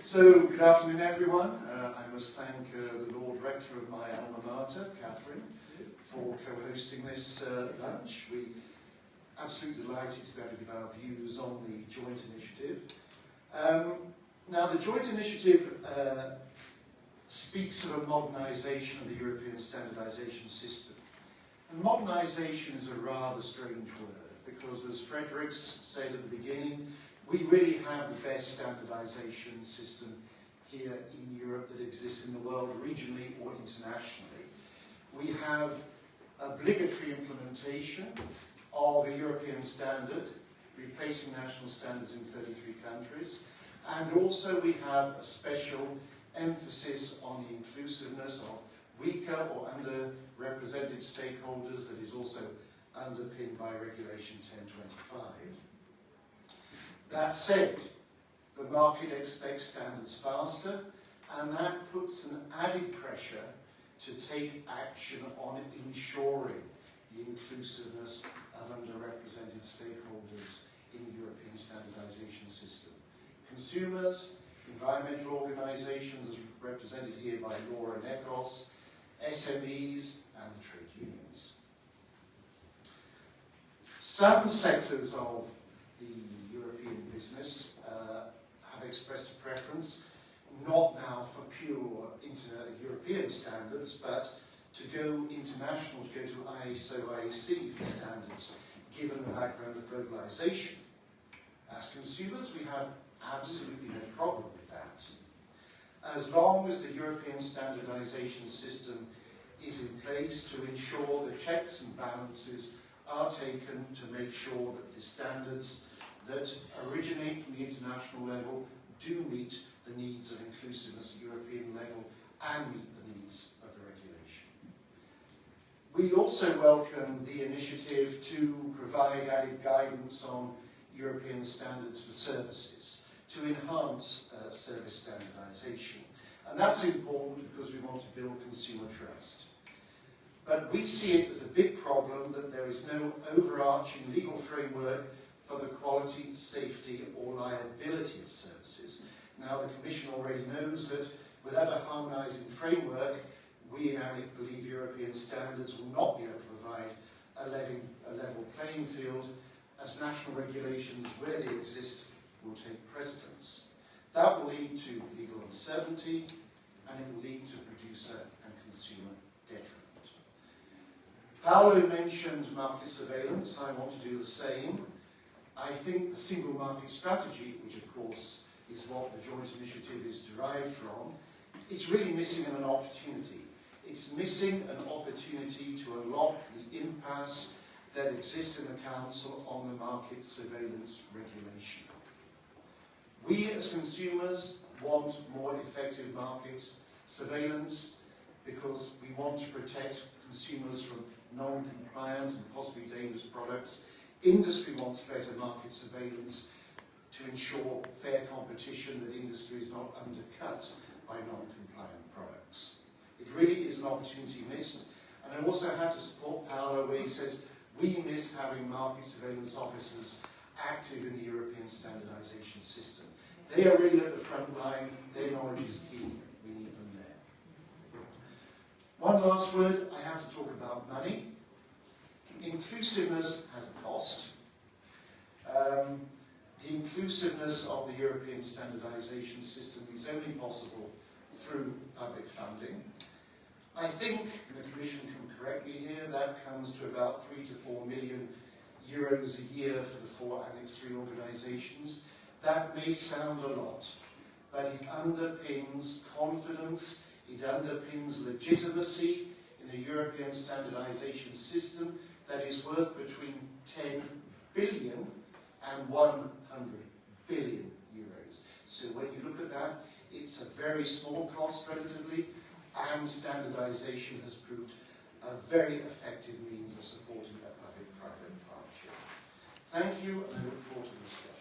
So, good afternoon everyone. I must thank the Lord Rector of my alma mater, Catherine, for co-hosting this lunch. We're absolutely delighted to be able to give our views on the joint initiative. Now, the joint initiative speaks of a modernisation of the European standardisation system. And modernisation is a rather strange word, because as Fredericks said at the beginning, we really have the best standardisation system here in Europe that exists in the world, regionally or internationally. We have obligatory implementation of a European standard, replacing national standards in 33 countries, and also we have a special emphasis on the inclusiveness of weaker or underrepresented stakeholders that is also underpinned by Regulation 1025. That said, the market expects standards faster, and that puts an added pressure to take action on ensuring the inclusiveness of underrepresented stakeholders in the European standardisation system. Consumers, environmental organisations, as represented here by Laura and Ecos, SMEs, and the trade unions. Some sectors of the European business have expressed a preference, not now for pure European standards, but to go international, to go to ISO, IEC for standards, given the background of globalisation. As consumers, we have absolutely no problem with that. As long as the European standardisation system is in place to ensure the checks and balances are taken to make sure that the standards that originate from the international level do meet the needs of inclusiveness at European level and meet the needs of the regulation. We also welcome the initiative to provide added guidance on European standards for services to enhance service standardisation. And that's important because we want to build consumer trust. But we see it as a big problem that there is no overarching legal framework for the quality, safety or liability of services. Now the Commission already knows that without a harmonising framework, we in ANEC believe European standards will not be able to provide a level playing field, as national regulations where they exist will take precedence. That will lead to legal uncertainty, and it will lead to producer and consumer detriment. Paolo mentioned market surveillance. I want to do the same. I think the single market strategy, which of course is what the joint initiative is derived from, is really missing an opportunity. It's missing an opportunity to unlock the impasse that exists in the Council on the market surveillance regulation. We as consumers want more effective market surveillance because we want to protect consumers from non-compliant and possibly dangerous products. Industry wants better market surveillance to ensure fair competition, that industry is not undercut by non-compliant products. It really is an opportunity missed. And I also have to support Paolo where he says we miss having market surveillance officers active in the European standardisation system. They are really at the front line. Their knowledge is key. We need them there. One last word, I have to talk about money. Inclusiveness has a cost. The inclusiveness of the European standardisation system is only possible through public funding. I think, and the Commission can correct me here, that comes to about 3 to 4 million euros a year for the 4 Annex 3 organisations. That may sound a lot, but it underpins confidence, it underpins legitimacy in a European standardisation system that is worth between 10 billion and 100 billion euros. So when you look at that, it's a very small cost relatively, and standardisation has proved a very effective means of supporting that public-private partnership. Thank you, and I look forward to the discussion.